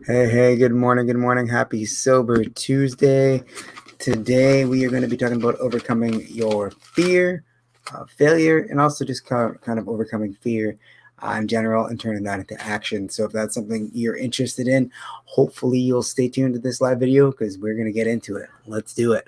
Hey, good morning. Happy Sober Tuesday. Today we are going to be talking about overcoming your fear of failure and also just kind of overcoming fear in general and turning that into action. So if that's something you're interested in, hopefully you'll stay tuned to this live video because we're going to get into it. Let's do it.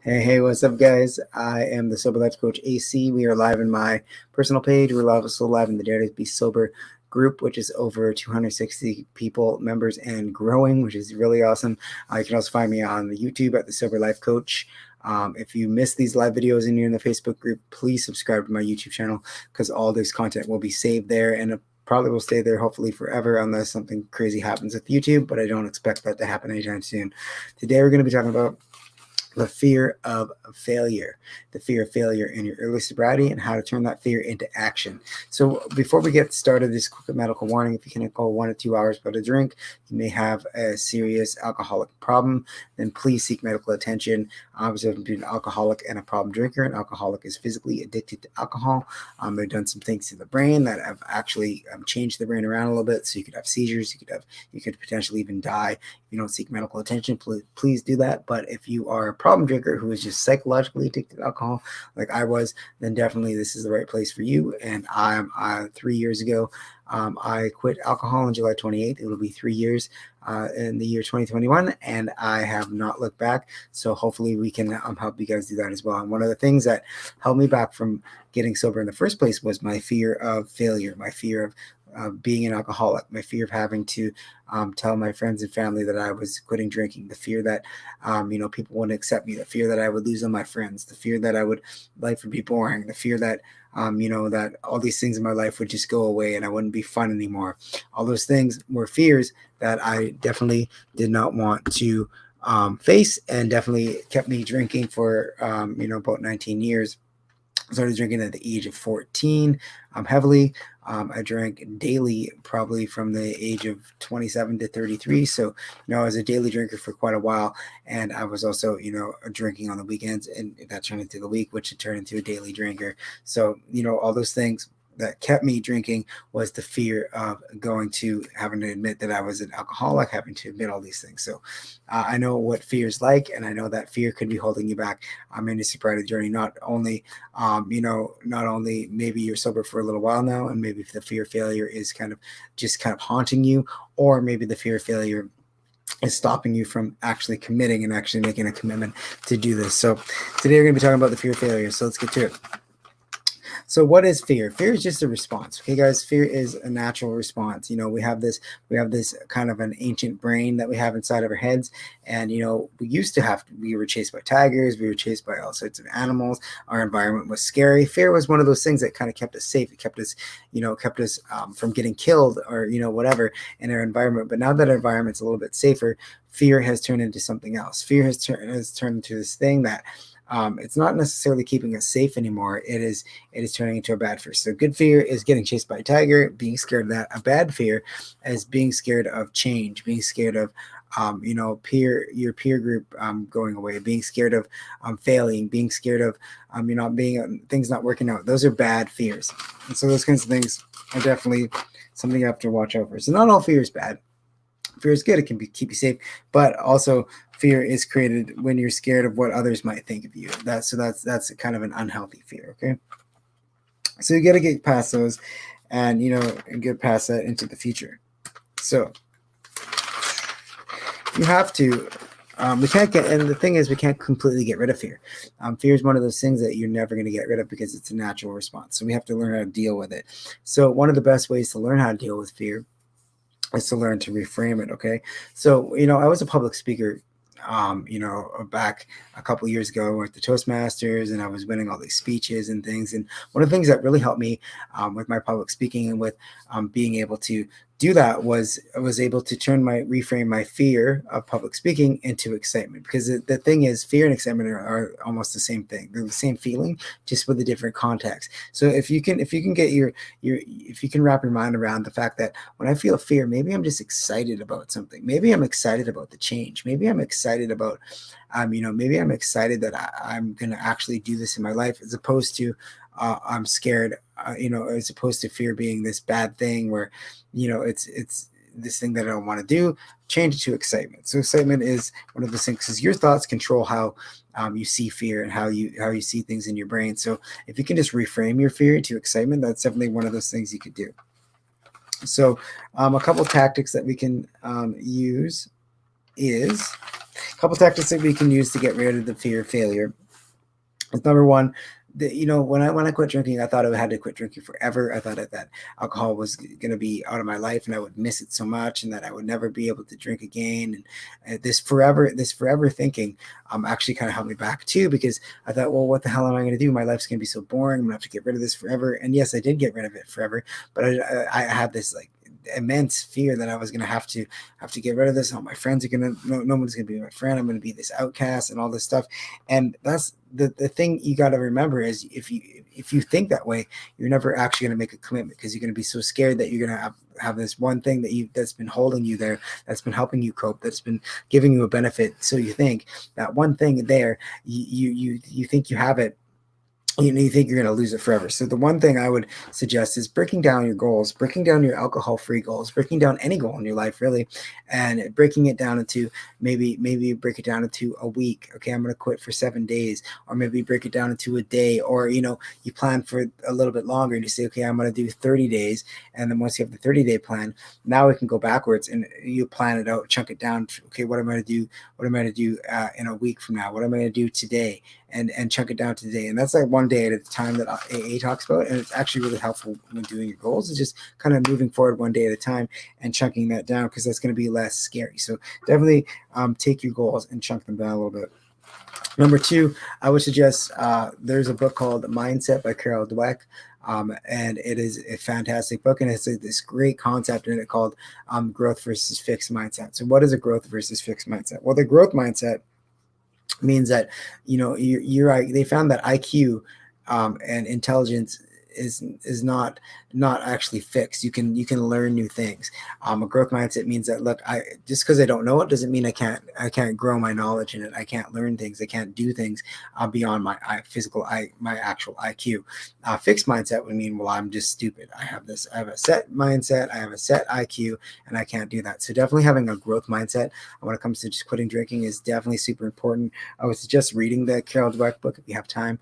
Hey, what's up, guys? I am the Sober Life Coach AC. We are live in my personal page. We're also live in the Dare to Be Sober group, which is over 260 people, members, and growing, which is really awesome. You can also find me on the YouTube at the Sober Life Coach. If you miss these live videos and you're in the Facebook group, please subscribe to my YouTube channel because all this content will be saved there and it probably will stay there hopefully forever unless something crazy happens with YouTube, but I don't expect that to happen anytime soon. Today we're going to be talking about the fear of failure in your early sobriety and how to turn that fear into action. So before we get started, this quick medical warning: if you can go 1 to 2 hours without a drink, you may have a serious alcoholic problem, then please seek medical attention. Obviously, between an alcoholic and a problem drinker, an alcoholic is physically addicted to alcohol. They've done some things to the brain that have actually changed the brain around a little bit, so you could have seizures, you could potentially even die. If you don't seek medical attention, please do that. But if you are a problem drinker who is just psychologically addicted to alcohol, like I was, then definitely this is the right place for you. And I'm 3 years ago, I quit alcohol on July 28th. It will be 3 years in the year 2021, and I have not looked back. So hopefully we can help you guys do that as well. And one of the things that held me back from getting sober in the first place was my fear of failure, my fear of being an alcoholic, my fear of having to tell my friends and family that I was quitting drinking, the fear that people wouldn't accept me, the fear that I would lose all my friends, the fear that life would be boring, the fear that that all these things in my life would just go away and I wouldn't be fun anymore. All those things were fears that I definitely did not want to face, and definitely kept me drinking for about 19 years. I started drinking at the age of 14 heavily. I drank daily probably from the age of 27 to 33. So, I was a daily drinker for quite a while. And I was also, drinking on the weekends, and that turned into the week, which had turned into a daily drinker. So, all those things that kept me drinking was the fear of having to admit that I was an alcoholic, having to admit all these things. So I know what fear is like, and I know that fear could be holding you back in your sobriety journey. Not only maybe you're sober for a little while now, and maybe the fear of failure is kind of haunting you, or maybe the fear of failure is stopping you from actually committing and actually making a commitment to do this. So today we're going to be talking about the fear of failure. So let's get to it. So what is fear? Fear is just a response. Okay, guys, fear is a natural response. We have this kind of an ancient brain that we have inside of our heads. And, we were chased by tigers. We were chased by all sorts of animals. Our environment was scary. Fear was one of those things that kind of kept us safe. It kept us from getting killed or, whatever in our environment. But now that our environment's a little bit safer, fear has turned into something else. Fear has turned into this thing that it's not necessarily keeping us safe anymore. It is turning into a bad fear. So good fear is getting chased by a tiger, being scared of that. A bad fear is being scared of change, being scared of your peer group going away, being scared of failing, being scared of things not working out. Those are bad fears. And so those kinds of things are definitely something you have to watch over. So not all fear is bad. Fear is good. It can keep you safe, but also fear is created when you're scared of what others might think of you. That's kind of an unhealthy fear. Okay, so you got to get past those, and get past that into the future. So you have to. We can't and the thing is, we can't completely get rid of fear. Fear is one of those things that you're never going to get rid of because it's a natural response. So we have to learn how to deal with it. So one of the best ways to learn how to deal with fear is to learn to reframe it. Okay. So, I was a public speaker, back a couple years ago at the Toastmasters, and I was winning all these speeches and things. And one of the things that really helped me with my public speaking and with being able to do that was I was able to reframe my fear of public speaking into excitement, because the thing is, fear and excitement are almost the same thing. They're the same feeling, just with a different context. So if you can get if you can wrap your mind around the fact that when I feel fear, maybe I'm just excited about something. Maybe I'm excited about the change. Maybe I'm excited about maybe I'm excited that I'm going to actually do this in my life, as opposed to I'm scared, as opposed to fear being this bad thing where, it's this thing that I don't want to do. Change it to excitement. So excitement is one of those things, because your thoughts control how you see fear and how you see things in your brain. So if you can just reframe your fear into excitement, that's definitely one of those things you could do. So a couple tactics that we can use is a couple tactics that we can use to get rid of the fear of failure. Number one, when I quit drinking, I thought I had to quit drinking forever. I thought that alcohol was going to be out of my life, and I would miss it so much, and that I would never be able to drink again. And this forever thinking actually kind of held me back too, because I thought, well, what the hell am I going to do? My life's going to be so boring. I'm going to have to get rid of this forever. And yes, I did get rid of it forever, but I had this like immense fear that I was going to have to get rid of this. All my friends are going to, no one's going to be my friend. I'm going to be this outcast and all this stuff. And that's the thing you got to remember is, if you think that way, you're never actually going to make a commitment, because you're going to be so scared that you're going to have this one thing that's been holding you there, that's been helping you cope, that's been giving you a benefit. So you think that one thing there, you think you have it, you think you're going to lose it forever. So the one thing I would suggest is breaking down your goals, breaking down your alcohol-free goals, breaking down any goal in your life, really, and breaking it down into maybe break it down into a week. Okay, I'm going to quit for 7 days, or maybe break it down into a day, or you plan for a little bit longer, and you say, okay, I'm going to do 30 days, and then once you have the 30-day plan, now we can go backwards and you plan it out, chunk it down. Okay, what am I going to do? What am I going to do in a week from now? What am I going to do today? And chunk it down to today. And that's like one day at a time that AA talks about. And it's actually really helpful when doing your goals, is just kind of moving forward one day at a time and chunking that down, because that's going to be less scary. So definitely take your goals and chunk them down a little bit. Number two, I would suggest there's a book called Mindset by Carol Dweck. And it is a fantastic book, and it's this great concept in it called growth versus fixed mindset. So what is a growth versus fixed mindset? Well, the growth mindset means that they found that IQ and intelligence is not actually fixed. You can learn new things. A growth mindset means that, look, I just because I don't know it doesn't mean I can't grow my knowledge in it. I can't learn things. I can't do things beyond my my actual IQ. Fixed mindset would mean, well, I'm just stupid. I have a set mindset. I have a set IQ, and I can't do that. So definitely having a growth mindset when it comes to just quitting drinking is definitely super important. I would suggest reading the Carol Dweck book if you have time.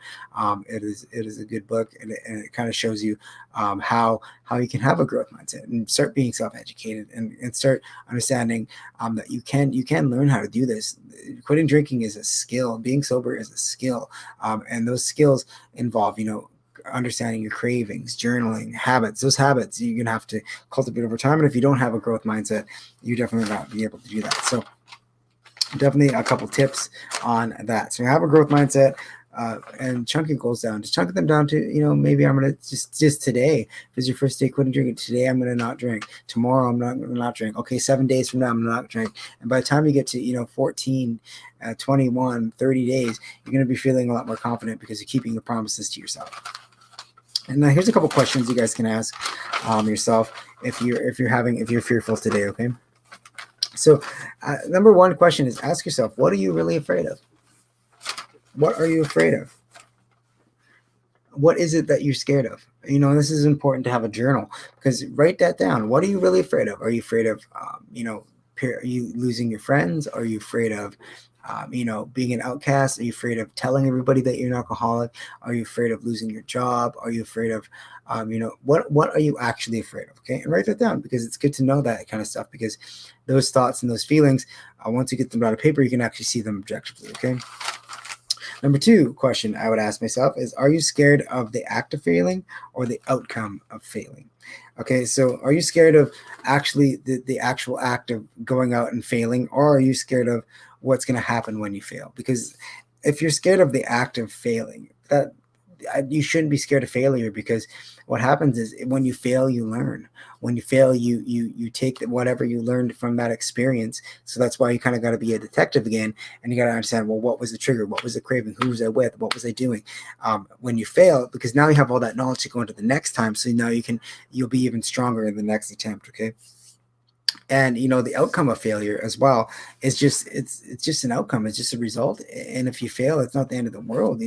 It is a good book, and it kind of shows you how you can have a growth mindset and start being self-educated and start understanding that you can learn how to do this. Quitting drinking is a skill. Being sober is a skill, and those skills involve understanding your cravings, journaling, habits. Those habits you're gonna have to cultivate over time, and if you don't have a growth mindset, you definitely not be able to do that. So definitely a couple tips on that. So have a growth mindset. And chunking goals down. Just chunk them down to, maybe I'm going to just today, if it's your first day quitting drinking, today I'm going to not drink. Tomorrow I'm not going to not drink. Okay, 7 days from now I'm not drink. And by the time you get to, 14, 21, 30 days, you're going to be feeling a lot more confident because you're keeping your promises to yourself. And now here's a couple questions you guys can ask yourself if you're fearful today, okay? So number one question is, ask yourself, what are you really afraid of? What are you afraid of? What is it that you're scared of? This is important to have a journal, because write that down. What are you really afraid of? Are you afraid of, are you losing your friends? Are you afraid of, being an outcast? Are you afraid of telling everybody that you're an alcoholic? Are you afraid of losing your job? Are you afraid of, what are you actually afraid of? Okay, and write that down, because it's good to know that kind of stuff, because those thoughts and those feelings, once you get them down on paper, you can actually see them objectively. Okay. Number two question I would ask myself is, are you scared of the act of failing or the outcome of failing? Okay, so are you scared of actually the actual act of going out and failing, or are you scared of what's going to happen when you fail? Because if you're scared of the act of failing, you shouldn't be scared of failure, because what happens is when you fail, you learn. When you fail, you take whatever you learned from that experience. So that's why you kind of got to be a detective again, and you got to understand, well, what was the trigger? What was the craving? Who was I with? What was I doing? When you fail, because now you have all that knowledge to go into the next time. So now you'll be even stronger in the next attempt. Okay. And the outcome of failure as well is just it's just an outcome, it's just a result. And if you fail, it's not the end of the world.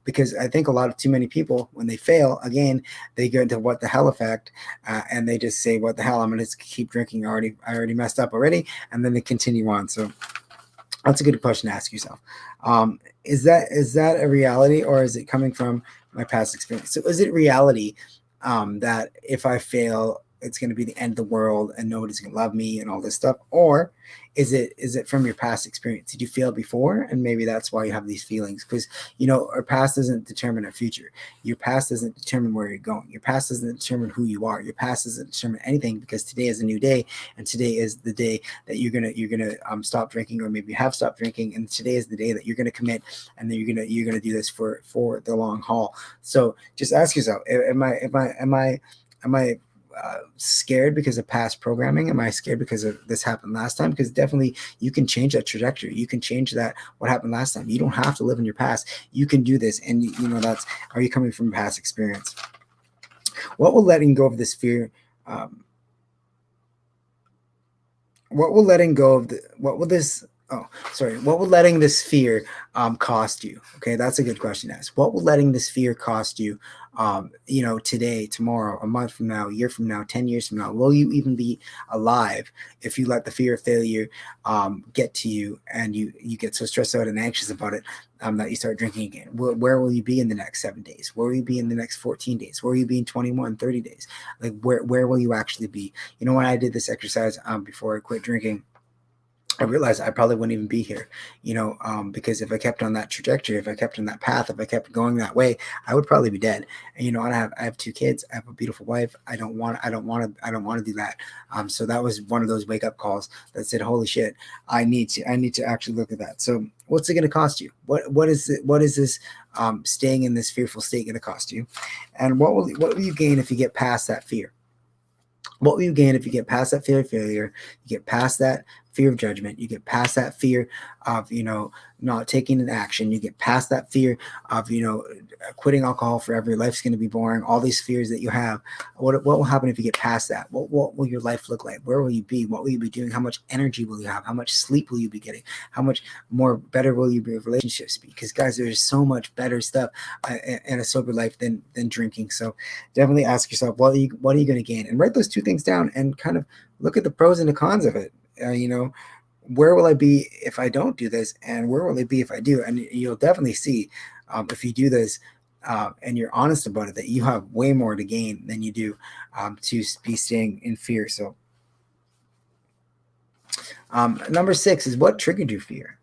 Because I think a lot of too many people, when they fail again, they go into what the hell effect, and they just say, what the hell, I'm gonna just keep drinking. I already messed up already, and then they continue on. So that's a good question to ask yourself. Is that a reality, or is it coming from my past experience? So is it reality, that if I fail, it's going to be the end of the world and nobody's going to love me and all this stuff? Or is it from your past experience? Did you fail before, and maybe that's why you have these feelings? Because our past doesn't determine our future. Your past doesn't determine where you're going. Your past doesn't determine who you are. Your past doesn't determine anything, because today is a new day, and today is the day that you're gonna stop drinking, or maybe you have stopped drinking, and today is the day that you're gonna commit, and then you're gonna do this for the long haul. So just ask yourself: Am I scared because of past programming? Am I scared because of this happened last time? Because definitely you can change that trajectory. You can change that, what happened last time. You don't have to live in your past. You can do this. And that's, are you coming from past experience? What will letting go of this fear, what will letting go of what will this oh sorry what will letting this fear cost you? Okay, that's a good question to ask. What will letting this fear cost you, today, tomorrow, a month from now, a year from now, 10 years from now? Will you even be alive if you let the fear of failure get to you, and you get so stressed out and anxious about it, that you start drinking again? Where will you be in the next 7 days? Where will you be in the next 14 days? Where will you be in 21, 30 days? Like, where will you actually be? When I did this exercise, before I quit drinking, I realized I probably wouldn't even be here, because if I kept on that trajectory, if I kept on that path, if I kept going that way, I would probably be dead. And I have 2 kids, I have a beautiful wife. I don't want to do that. So that was one of those wake up calls that said, "Holy shit, I need to actually look at that." So what's it going to cost you? What is this staying in this fearful state going to cost you? And what will you gain if you get past that fear? What will you gain if you get past that fear of failure? You get past that fear of judgment. You get past that fear of, not taking an action. You get past that fear of, quitting alcohol forever. Your life's going to be boring. All these fears that you have. What will happen if you get past that? What will your life look like? Where will you be? What will you be doing? How much energy will you have? How much sleep will you be getting? How much more better will your relationships be? Because, guys, there's so much better stuff in a sober life than drinking. So definitely ask yourself, what are you going to gain? And write those 2 things down, and kind of look at the pros and the cons of it. Where will I be if I don't do this, and where will I be if I do? And you'll definitely see, if you do this, and you're honest about it, that you have way more to gain than you do to be staying in fear. So number 6 is, what triggered your fear?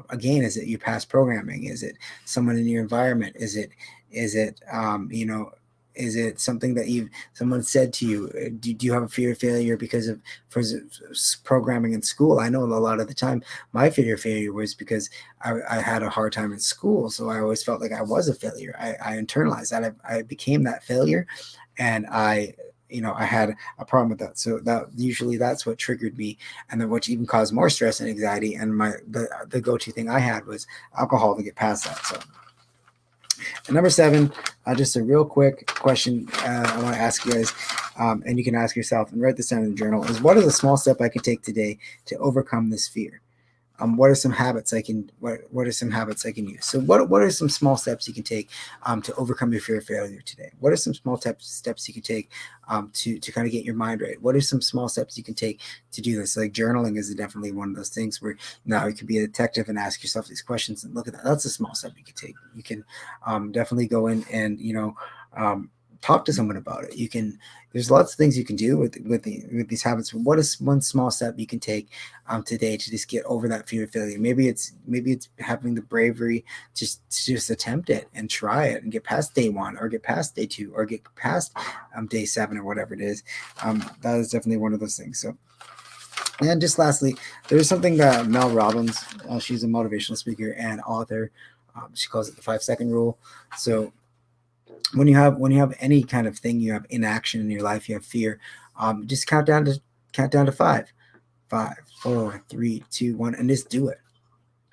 Again, is it your past programming? Is it someone in your environment? Is it something that someone said to you? Do you have a fear of failure because of programming in school? I know a lot of the time my fear of failure was because I had a hard time in school, so I always felt like I was a failure. I internalized that. I became that failure, and I had a problem with that. So that's what triggered me, and then what even caused more stress and anxiety. And the go-to thing I had was alcohol to get past that. So, and number 7, just a real quick question I want to ask you guys, and you can ask yourself and write this down in the journal, is, what is a small step I can take today to overcome this fear? What are some habits I can use? So what are some small steps you can take to overcome your fear of failure today? What are some small steps you can take to kind of get your mind right? What are some small steps you can take to do this? Like, journaling is definitely one of those things where now you can be a detective and ask yourself these questions and look at that. That's a small step you can take. You can definitely go in and talk to someone about it. There's lots of things you can do with these habits. What is one small step you can take today to just get over that fear of failure? Maybe it's having the bravery to just attempt it and try it and get past day 1, or get past day 2, or get past day 7, or whatever it is. That is definitely one of those things. So, and just lastly, there's something that Mel Robbins, she's a motivational speaker and author. She calls it the 5-second rule. So when you have any kind of thing, you have inaction in your life, you have fear, just count down to 5, 5, 4, 3, 2, 1, and just do it.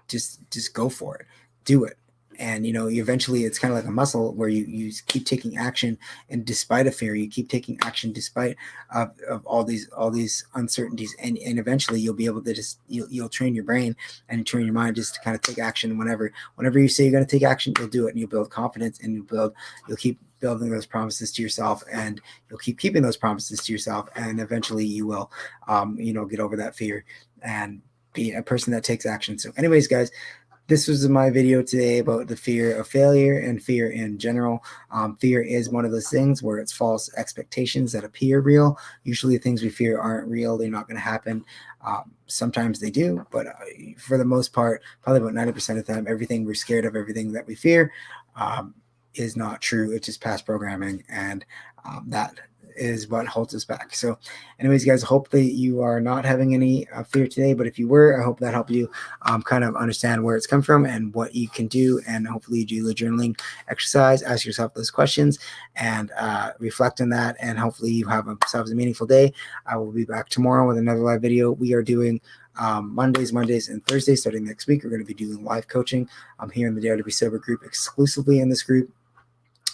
Just go for it. Do it. And eventually it's kind of like a muscle where you keep taking action, and despite of fear, you keep taking action despite of all these uncertainties, and eventually you'll be able to just you'll train your brain and train your mind just to kind of take action whenever you say you're going to take action, you'll do it, and you'll build confidence, and you'll keep building those promises to yourself, and you'll keep keeping those promises to yourself, and eventually you will get over that fear and be a person that takes action. So anyways, guys, this was my video today about the fear of failure and fear in general. Fear is one of those things where it's false expectations that appear real. Usually things we fear aren't real. They're not going to happen. Sometimes they do, but for the most part, probably about 90% of the time, everything we're scared of, everything that we fear is not true. It's just past programming, and that is what holds us back. So anyways, guys, hope that you are not having any fear today, but if you were, I hope that helped you kind of understand where it's come from and what you can do, and hopefully you do the journaling exercise, ask yourself those questions, and reflect on that, and hopefully you have yourselves a meaningful day. I will be back tomorrow with another live video. We are doing Mondays, and Thursdays. Starting next week, we're going to be doing live coaching. I'm here in the Dare to Be Sober group, exclusively in this group.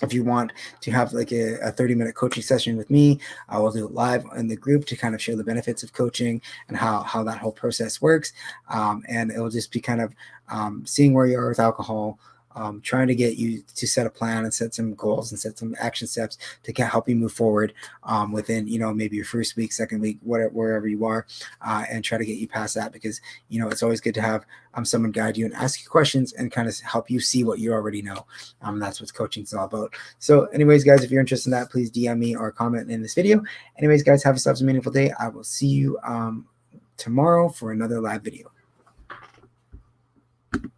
If you want to have like a 30-minute coaching session with me, I will do it live in the group to kind of show the benefits of coaching and how that whole process works. And it will just be kind of seeing where you are with alcohol, trying to get you to set a plan and set some goals and set some action steps to help you move forward within, maybe your first week, second week, wherever you are, and try to get you past that, because, it's always good to have someone guide you and ask you questions and kind of help you see what you already know. That's what coaching is all about. So anyways, guys, if you're interested in that, please DM me or comment in this video. Anyways, guys, have yourselves a meaningful day. I will see you tomorrow for another live video.